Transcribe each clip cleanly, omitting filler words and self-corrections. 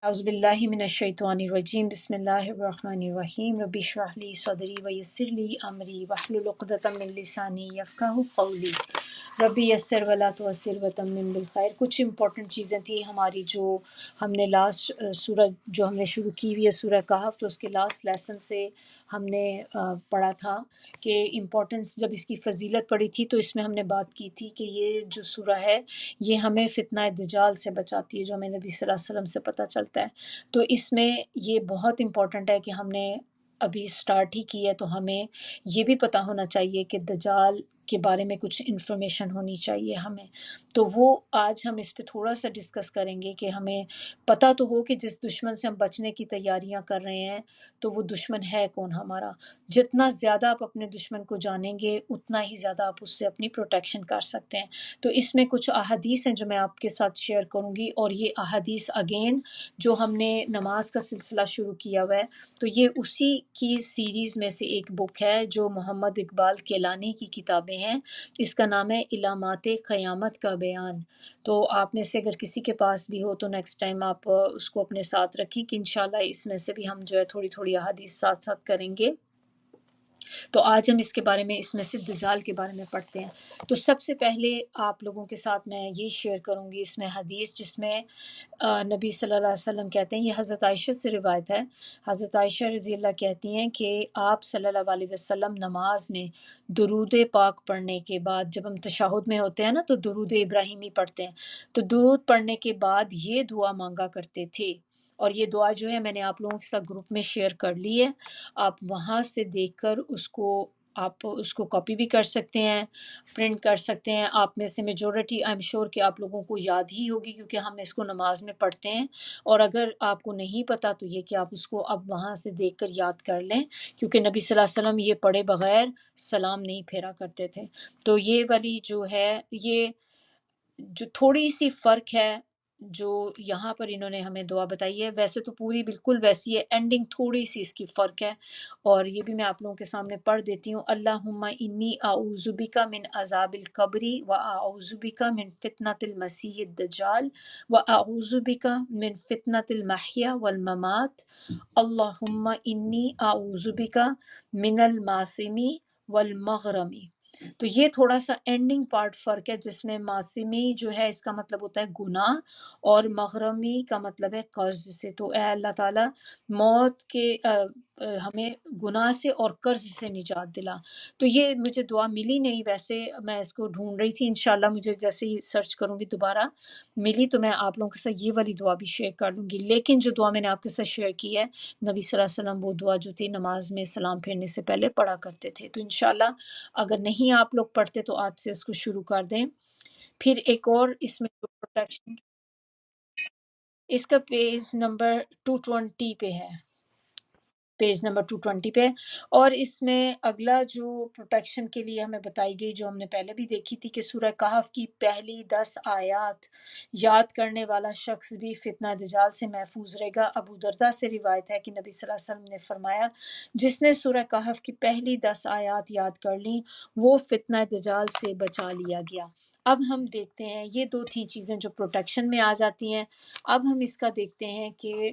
اعوذ باللہ من الشیطان الرجیم بسم اللہ الرحمن الرحیم رب اشرح لی صدری ویسر لی امری واحلل عقدۃ من لسانی یفقہوا قولی رب یسر ولا تعسر وتمم بالخیر۔ کچھ امپورٹنٹ چیزیں تھیں ہماری جو ہم نے لاسٹ سورہ جو ہم نے شروع کی ہوئی ہے سورہ کہف، تو اس کے لاسٹ لیسن سے ہم نے پڑھا تھا کہ امپورٹنس جب اس کی فضیلت پڑھی تھی تو اس میں ہم نے بات کی تھی کہ یہ جو سورہ ہے یہ ہمیں فتنہ دجال سے بچاتی ہے، جو ہمیں نبی صلی اللہ علیہ وسلم سے پتہ چلتا ہے۔ تو اس میں یہ بہت امپورٹنٹ ہے کہ ہم نے ابھی سٹارٹ ہی کی ہے تو ہمیں یہ بھی پتہ ہونا چاہیے کہ دجال کے بارے میں کچھ انفارمیشن ہونی چاہیے ہمیں، تو وہ آج ہم اس پہ تھوڑا سا ڈسکس کریں گے کہ ہمیں پتہ تو ہو کہ جس دشمن سے ہم بچنے کی تیاریاں کر رہے ہیں تو وہ دشمن ہے کون ہمارا۔ جتنا زیادہ آپ اپنے دشمن کو جانیں گے اتنا ہی زیادہ آپ اس سے اپنی پروٹیکشن کر سکتے ہیں۔ تو اس میں کچھ احادیث ہیں جو میں آپ کے ساتھ شیئر کروں گی، اور یہ احادیث اگین جو ہم نے نماز کا سلسلہ شروع کیا ہوا ہے تو یہ اسی کی سیریز میں سے ایک بک ہے جو محمد اقبال کیلانی کی کتابیں ہیں۔ اس کا نام ہے علامات قیامت کا بیان۔ تو آپ میں سے اگر کسی کے پاس بھی ہو تو نیکسٹ ٹائم آپ اس کو اپنے ساتھ رکھیں کہ انشاءاللہ اس میں سے بھی ہم جو ہے تھوڑی تھوڑی احادیث ساتھ ساتھ کریں گے۔ تو آج ہم اس کے بارے میں اس میں سے دجال کے بارے میں پڑھتے ہیں۔ تو سب سے پہلے آپ لوگوں کے ساتھ میں یہ شیئر کروں گی اس میں حدیث جس میں نبی صلی اللہ علیہ وسلم کہتے ہیں، یہ حضرت عائشہ سے روایت ہے، حضرت عائشہ رضی اللہ کہتی ہیں کہ آپ صلی اللہ علیہ وسلم نماز میں درود پاک پڑھنے کے بعد، جب ہم تشہد میں ہوتے ہیں نا تو درود ابراہیمی پڑھتے ہیں، تو درود پڑھنے کے بعد یہ دعا مانگا کرتے تھے، اور یہ دعا جو ہے میں نے آپ لوگوں کے ساتھ گروپ میں شیئر کر لی ہے، آپ وہاں سے دیکھ کر آپ اس کو کاپی بھی کر سکتے ہیں، پرنٹ کر سکتے ہیں۔ آپ میں سے میجورٹی آئی ایم شور کہ آپ لوگوں کو یاد ہی ہوگی کیونکہ ہم اس کو نماز میں پڑھتے ہیں، اور اگر آپ کو نہیں پتہ تو یہ کہ آپ اس کو اب وہاں سے دیکھ کر یاد کر لیں، کیونکہ نبی صلی اللہ علیہ وسلم یہ پڑھے بغیر سلام نہیں پھیرا کرتے تھے۔ تو یہ والی جو ہے یہ جو تھوڑی سی فرق ہے جو یہاں پر انہوں نے ہمیں دعا بتائی ہے، ویسے تو پوری بالکل ویسی ہے، اینڈنگ تھوڑی سی اس کی فرق ہے، اور یہ بھی میں آپ لوگوں کے سامنے پڑھ دیتی ہوں۔ اللہم انی اعوذ بک من عذاب القبر و اعوذ بک من فتنۃ المسیح الدجال و اعوذ بک من فتنۃ المحیا والممات، اللہم انی اعوذ بک من الماثم والمغرم۔ تو یہ تھوڑا سا اینڈنگ پارٹ فرق ہے، جس میں معصمی جو ہے اس کا مطلب ہوتا ہے گناہ، اور مغرمی کا مطلب ہے قرض سے۔ تو اے اللہ تعالیٰ موت کے ہمیں گناہ سے اور قرض سے نجات دلا۔ تو یہ مجھے دعا ملی نہیں، ویسے میں اس کو ڈھونڈ رہی تھی، انشاءاللہ مجھے جیسے ہی سرچ کروں گی دوبارہ ملی تو میں آپ لوگوں کے ساتھ یہ والی دعا بھی شیئر کر لوں گی۔ لیکن جو دعا میں نے آپ کے ساتھ شیئر کی ہے نبی صلی اللہ علیہ وسلم وہ دعا جو تھی نماز میں سلام پھیرنے سے پہلے پڑھا کرتے تھے۔ تو انشاءاللہ اگر نہیں آپ لوگ پڑھتے تو آج سے اس کو شروع کر دیں۔ پھر ایک اور اس میں پروٹیکشن، اس کا پیج نمبر 220 پہ ہے، پیج نمبر 220 پہ، اور اس میں اگلا جو پروٹیکشن کے لیے ہمیں بتائی گئی جو ہم نے پہلے بھی دیکھی تھی کہ سورہ کہف کی پہلی 10 آیات یاد کرنے والا شخص بھی فتنہ دجال سے محفوظ رہے گا۔ ابو دردہ سے روایت ہے کہ نبی صلی اللہ علیہ وسلم نے فرمایا جس نے سورہ کہف کی پہلی 10 آیات یاد کر لیں وہ فتنہ دجال سے بچا لیا گیا۔ اب ہم دیکھتے ہیں یہ دو تھیں چیزیں جو پروٹیکشن میں آ جاتی ہیں، اب ہم اس کا دیکھتے ہیں کہ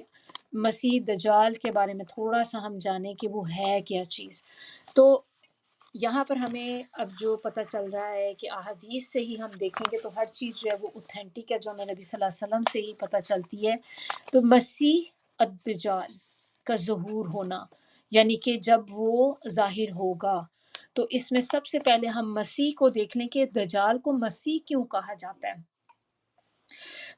مسیح دجال کے بارے میں تھوڑا سا ہم جانیں کہ وہ ہے کیا چیز۔ تو یہاں پر ہمیں اب جو پتہ چل رہا ہے کہ احادیث سے ہی ہم دیکھیں گے تو ہر چیز جو ہے وہ اوتھینٹک ہے، جو ہمیں نبی صلی اللہ علیہ وسلم سے ہی پتہ چلتی ہے۔ تو مسیح الدجال کا ظہور ہونا، یعنی کہ جب وہ ظاہر ہوگا، تو اس میں سب سے پہلے ہم مسیح کو دیکھ لیں کہ دجال کو مسیح کیوں کہا جاتا ہے۔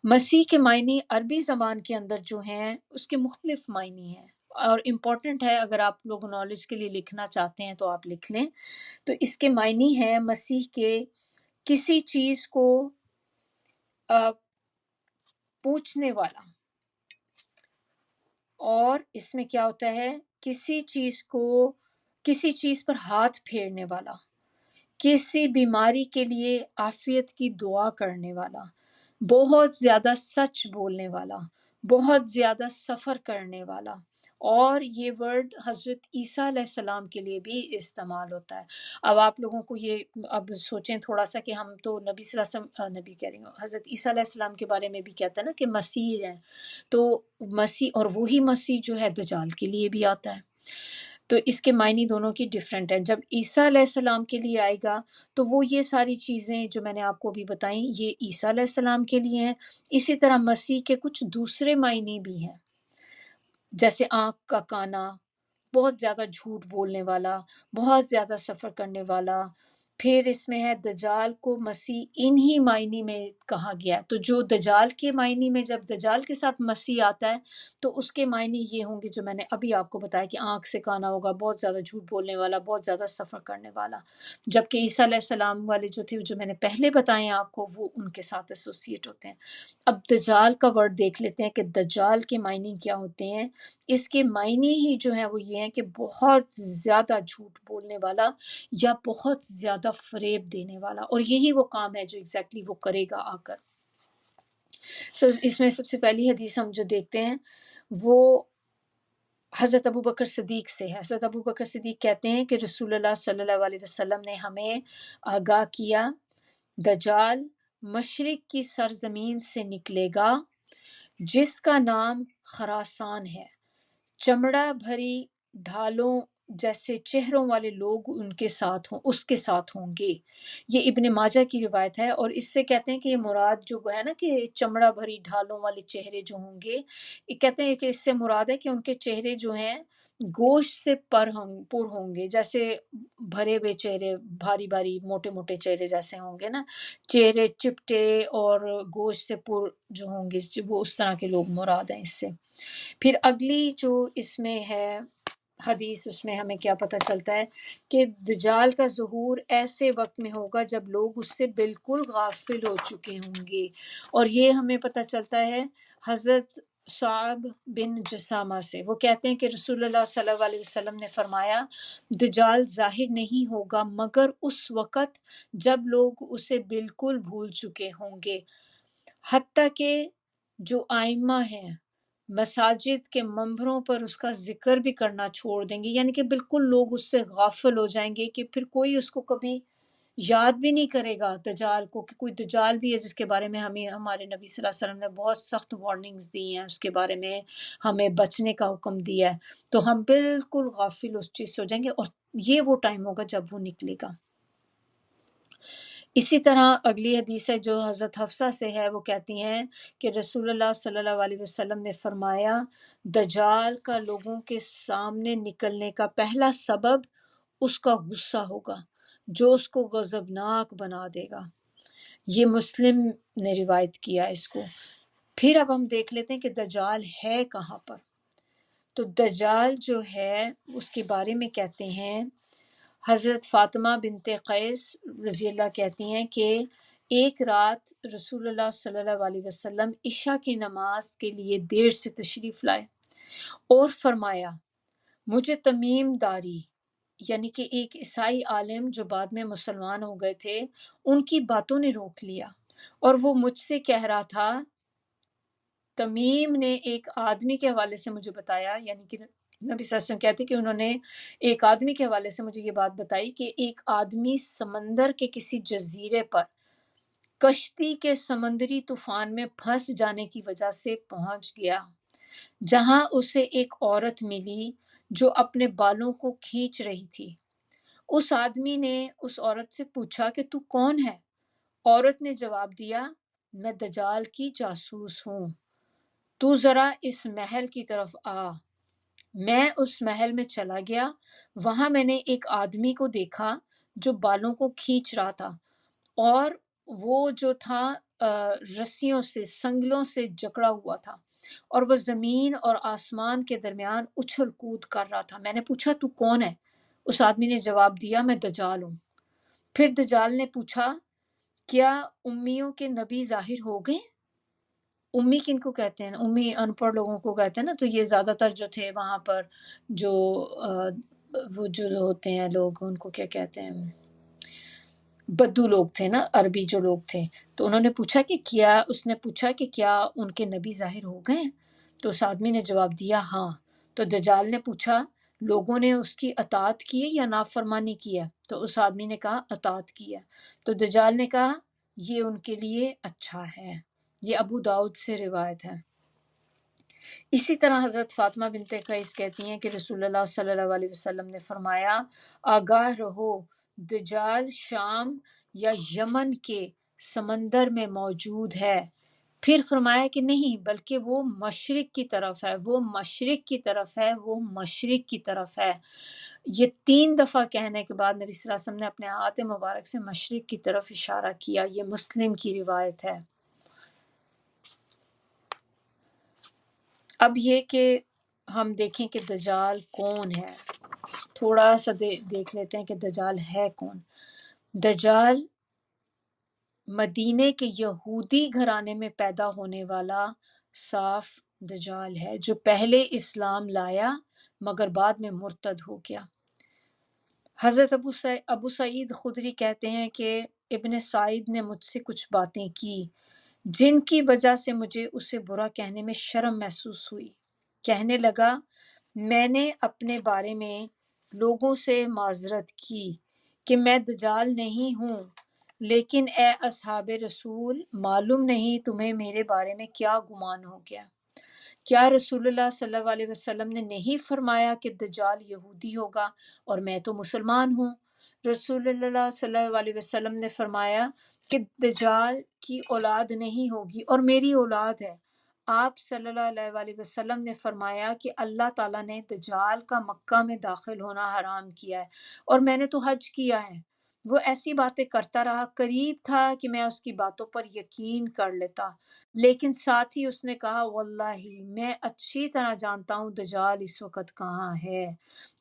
مسیح کے معنی عربی زبان کے اندر جو ہیں اس کے مختلف معنی ہیں، اور امپورٹنٹ ہے اگر آپ لوگ نالج کے لیے لکھنا چاہتے ہیں تو آپ لکھ لیں۔ تو اس کے معنی ہیں مسیح کے کسی چیز کو پوچھنے والا، اور اس میں کیا ہوتا ہے کسی چیز پر ہاتھ پھیرنے والا، کسی بیماری کے لیے عافیت کی دعا کرنے والا، بہت زیادہ سچ بولنے والا، بہت زیادہ سفر کرنے والا، اور یہ ورڈ حضرت عیسیٰ علیہ السلام کے لیے بھی استعمال ہوتا ہے۔ اب آپ لوگوں کو یہ اب سوچیں تھوڑا سا کہ ہم تو نبی صلی اللہ علیہ وسلم نبی کہہ رہی ہوں حضرت عیسیٰ علیہ السلام کے بارے میں بھی کہتا ہے نا کہ مسیح ہیں، تو مسیح اور وہی مسیح جو ہے دجال کے لیے بھی آتا ہے، تو اس کے معنی دونوں کی ڈیفرنٹ ہیں۔ جب عیسیٰ علیہ السلام کے لیے آئے گا تو وہ یہ ساری چیزیں جو میں نے آپ کو بھی بتائیں یہ عیسیٰ علیہ السلام کے لیے ہیں۔ اسی طرح مسیح کے کچھ دوسرے معنی بھی ہیں، جیسے آنکھ کا کانا، بہت زیادہ جھوٹ بولنے والا، بہت زیادہ سفر کرنے والا۔ پھر اس میں ہے دجال کو مسیح انہی معنی میں کہا گیا ہے، تو جو دجال کے معنی میں جب دجال کے ساتھ مسیح آتا ہے تو اس کے معنی یہ ہوں گے جو میں نے ابھی آپ کو بتایا کہ آنکھ سے کانا ہوگا، بہت زیادہ جھوٹ بولنے والا، بہت زیادہ سفر کرنے والا۔ جبکہ عیسیٰ علیہ السلام والے جو تھے جو میں نے پہلے بتائے ہیں آپ کو وہ ان کے ساتھ ایسوسیٹ ہوتے ہیں۔ اب دجال کا ورڈ دیکھ لیتے ہیں کہ دجال کے معنی کیا ہوتے ہیں۔ اس کے معنی ہی جو ہیں وہ یہ ہیں کہ بہت زیادہ جھوٹ بولنے والا یا بہت زیادہ فریب دینے والا، اور یہی وہ کام ہے جو ایگزیکٹلی وہ کرے گا آ کر۔ اس میں سب سے پہلی حدیث ہم جو دیکھتے ہیں وہ حضرت ابو بکر صدیق سے ہے۔ حضرت ابو بکر صدیق کہتے ہیں کہ رسول اللہ صلی اللہ علیہ وسلم نے ہمیں آگاہ کیا، دجال مشرق کی سرزمین سے نکلے گا جس کا نام خراسان ہے، چمڑا بھری ڈھالوں جیسے چہروں والے لوگ ان کے ساتھ ہوں، اس کے ساتھ ہوں گے۔ یہ ابن ماجہ کی روایت ہے، اور اس سے کہتے ہیں کہ یہ مراد جو ہے نا کہ چمڑا بھری ڈھالوں والے چہرے جو ہوں گے، یہ کہتے ہیں کہ اس سے مراد ہے کہ ان کے چہرے جو ہیں گوشت سے پر ہوں گے، جیسے بھرے ہوئے چہرے، بھاری بھاری موٹے موٹے چہرے جیسے ہوں گے نا، چہرے چپٹے اور گوشت سے پر جو ہوں گے، وہ اس طرح کے لوگ مراد ہیں اس سے۔ پھر اگلی جو اس میں ہے حدیث، اس میں ہمیں کیا پتہ چلتا ہے کہ دجال کا ظہور ایسے وقت میں ہوگا جب لوگ اس سے بالکل غافل ہو چکے ہوں گے، اور یہ ہمیں پتہ چلتا ہے حضرت صعب بن جسامہ سے۔ وہ کہتے ہیں کہ رسول اللہ صلی اللہ علیہ وسلم نے فرمایا دجال ظاہر نہیں ہوگا مگر اس وقت جب لوگ اسے بالکل بھول چکے ہوں گے، حتیٰ کہ جو آئمہ ہیں مساجد کے منبروں پر اس کا ذکر بھی کرنا چھوڑ دیں گے، یعنی کہ بالکل لوگ اس سے غافل ہو جائیں گے کہ پھر کوئی اس کو کبھی یاد بھی نہیں کرے گا دجال کو، کہ کوئی دجال بھی ہے جس کے بارے میں ہمیں ہمارے نبی صلی اللہ علیہ وسلم نے بہت سخت وارننگز دی ہیں، اس کے بارے میں ہمیں بچنے کا حکم دیا ہے، تو ہم بالکل غافل اس چیز سے ہو جائیں گے، اور یہ وہ ٹائم ہوگا جب وہ نکلے گا۔ اسی طرح اگلی حدیث ہے جو حضرت حفصہ سے ہے، وہ کہتی ہیں کہ رسول اللہ صلی اللہ علیہ وسلم نے فرمایا دجال کا لوگوں کے سامنے نکلنے کا پہلا سبب اس کا غصہ ہوگا جو اس کو غضبناک بنا دے گا۔ یہ مسلم نے روایت کیا اس کو۔ پھر اب ہم دیکھ لیتے ہیں کہ دجال ہے کہاں پر۔ تو دجال جو ہے اس کے بارے میں کہتے ہیں حضرت فاطمہ بنت قیس رضی اللہ کہتی ہیں کہ ایک رات رسول اللہ صلی اللہ علیہ وسلم عشاء کی نماز کے لیے دیر سے تشریف لائے اور فرمایا مجھے تمیم داری، یعنی کہ ایک عیسائی عالم جو بعد میں مسلمان ہو گئے تھے، ان کی باتوں نے روک لیا، اور وہ مجھ سے کہہ رہا تھا، تمیم نے ایک آدمی کے حوالے سے مجھے بتایا، یعنی کہ نبی صلی اللہ علیہ وسلم کہتے کہ انہوں نے ایک آدمی کے حوالے سے مجھے یہ بات بتائی کہ ایک آدمی سمندر کے کسی جزیرے پر کشتی کے سمندری طوفان میں پھنس جانے کی وجہ سے پہنچ گیا، جہاں اسے ایک عورت ملی جو اپنے بالوں کو کھینچ رہی تھی۔ اس آدمی نے اس عورت سے پوچھا کہ تو کون ہے؟ عورت نے جواب دیا میں دجال کی جاسوس ہوں، تو ذرا اس محل کی طرف آ۔ میں اس محل میں چلا گیا، وہاں میں نے ایک آدمی کو دیکھا جو بالوں کو کھینچ رہا تھا، اور وہ جو تھا رسیوں سے، سنگلوں سے جکڑا ہوا تھا، اور وہ زمین اور آسمان کے درمیان اچھل کود کر رہا تھا۔ میں نے پوچھا تو کون ہے؟ اس آدمی نے جواب دیا میں دجال ہوں۔ پھر دجال نے پوچھا کیا امیوں کے نبی ظاہر ہو گئے؟ امی کن کو کہتے ہیں؟ امی ان پڑھ لوگوں کو کہتے ہیں نا، تو یہ زیادہ تر جو تھے وہاں پر جو وہ جو ہوتے ہیں لوگ، ان کو کیا کہتے ہیں، بدو لوگ تھے نا، عربی جو لوگ تھے، تو انہوں نے پوچھا کہ کیا، اس نے پوچھا کہ کیا ان کے نبی ظاہر ہو گئے؟ تو اس آدمی نے جواب دیا ہاں۔ تو دجال نے پوچھا لوگوں نے اس کی اطاعت کی ہے یا نافرمانی کی ہے؟ تو اس آدمی نے کہا اطاعت کی ہے۔ تو دجال نے کہا یہ ان کے لیے اچھا ہے۔ یہ ابو داؤد سے روایت ہے۔ اسی طرح حضرت فاطمہ بنت قیس کہتی ہیں کہ رسول اللہ صلی اللہ علیہ وسلم نے فرمایا آگاہ رہو، دجال شام یا یمن کے سمندر میں موجود ہے۔ پھر فرمایا کہ نہیں بلکہ وہ مشرق کی طرف ہے، وہ مشرق کی طرف ہے، وہ مشرق کی طرف ہے۔ یہ 3 دفعہ کہنے کے بعد نبی صلی اللہ علیہ وسلم نے اپنے ہاتھ مبارک سے مشرق کی طرف اشارہ کیا۔ یہ مسلم کی روایت ہے۔ اب یہ کہ ہم دیکھیں کہ دجال کون ہے، تھوڑا سا دیکھ لیتے ہیں کہ دجال ہے کون۔ دجال مدینے کے یہودی گھرانے میں پیدا ہونے والا صاف دجال ہے، جو پہلے اسلام لایا مگر بعد میں مرتد ہو گیا۔ حضرت ابو سعید خدری کہتے ہیں کہ ابن سعید نے مجھ سے کچھ باتیں کی جن کی وجہ سے مجھے اسے برا کہنے میں شرم محسوس ہوئی۔ کہنے لگا میں نے اپنے بارے میں لوگوں سے معذرت کی کہ میں دجال نہیں ہوں، لیکن اے اصحاب رسول معلوم نہیں تمہیں میرے بارے میں کیا گمان ہو گیا؟ کیا رسول اللہ صلی اللہ علیہ وسلم نے نہیں فرمایا کہ دجال یہودی ہوگا اور میں تو مسلمان ہوں؟ رسول اللہ صلی اللہ علیہ وسلم نے فرمایا کہ دجال کی اولاد نہیں ہوگی اور میری اولاد ہے۔ آپ صلی اللہ علیہ وسلم نے فرمایا کہ اللہ تعالیٰ نے دجال کا مکہ میں داخل ہونا حرام کیا ہے اور میں نے تو حج کیا ہے۔ وہ ایسی باتیں کرتا رہا، قریب تھا کہ میں اس کی باتوں پر یقین کر لیتا، لیکن ساتھ ہی اس نے کہا واللہ میں اچھی طرح جانتا ہوں دجال اس وقت کہاں ہے،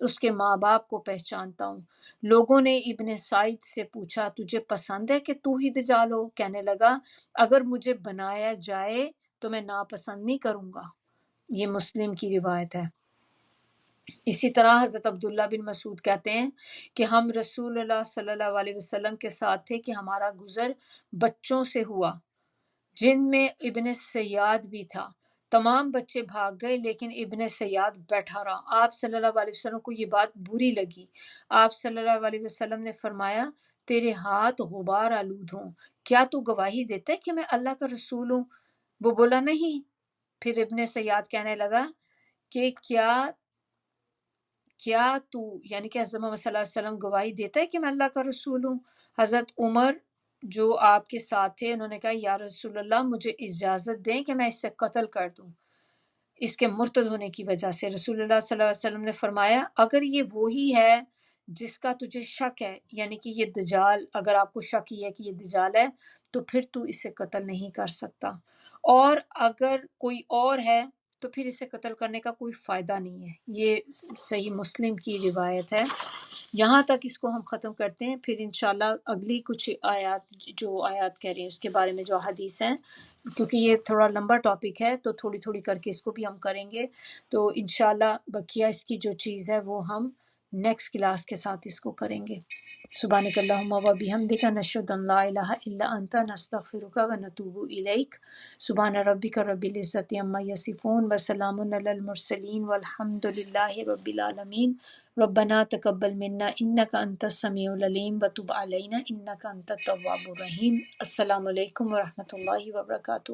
اس کے ماں باپ کو پہچانتا ہوں۔ لوگوں نے ابن سعید سے پوچھا تجھے پسند ہے کہ تو ہی دجال ہو؟ کہنے لگا اگر مجھے بنایا جائے تو میں ناپسند نہیں کروں گا۔ یہ مسلم کی روایت ہے۔ اسی طرح حضرت عبداللہ بن مسعود کہتے ہیں کہ ہم رسول اللہ صلی اللہ علیہ وسلم کے ساتھ تھے کہ ہمارا گزر بچوں سے ہوا جن میں ابن سیاد بھی تھا۔ تمام بچے بھاگ گئے لیکن ابن سیاد بیٹھا رہا۔ آپ صلی اللہ علیہ وسلم کو یہ بات بری لگی۔ آپ صلی اللہ علیہ وسلم نے فرمایا تیرے ہاتھ غبار آلود ہوں، کیا تو گواہی دیتا ہے کہ میں اللہ کا رسول ہوں؟ وہ بولا نہیں۔ پھر ابن سیاد کہنے لگا کہ کیا تو یعنی کہ حضرت محمد صلی اللہ علیہ وسلم گواہی دیتا ہے کہ میں اللہ کا رسول ہوں؟ حضرت عمر جو آپ کے ساتھ تھے انہوں نے کہا یا رسول اللہ مجھے اجازت دیں کہ میں اس سے قتل کر دوں اس کے مرتد ہونے کی وجہ سے۔ رسول اللہ صلی اللہ علیہ وسلم نے فرمایا اگر یہ وہی ہے جس کا تجھے شک ہے، یعنی کہ یہ دجال، اگر آپ کو شک یہ ہے کہ یہ دجال ہے تو پھر تو اسے قتل نہیں کر سکتا، اور اگر کوئی اور ہے تو پھر اسے قتل کرنے کا کوئی فائدہ نہیں ہے۔ یہ صحیح مسلم کی روایت ہے۔ یہاں تک اس کو ہم ختم کرتے ہیں، پھر انشاءاللہ اگلی کچھ آیات کہہ رہی ہیں اس کے بارے میں جو حدیث ہیں، کیونکہ یہ تھوڑا لمبا ٹاپک ہے تو تھوڑی تھوڑی کر کے اس کو بھی ہم کریں گے، تو انشاءاللہ بقیہ اس کی جو چیز ہے وہ ہم نیکسٹ کلاس کے ساتھ اس کو کریں گے۔ سبحانک اللہم و بحمدک نشہد ان لا الہ الا انت نستغفرک و نتوب الیک۔ سبحان ربک رب العزت عما یصفون وسلام علی المرسلین والحمد للہ رب العالمین۔ ربنا تقبل منا انک انت السمیع العلیم وتب علینا انک انت التواب الرحیم۔ السلام علیکم ورحمۃ اللہ وبرکاتہ۔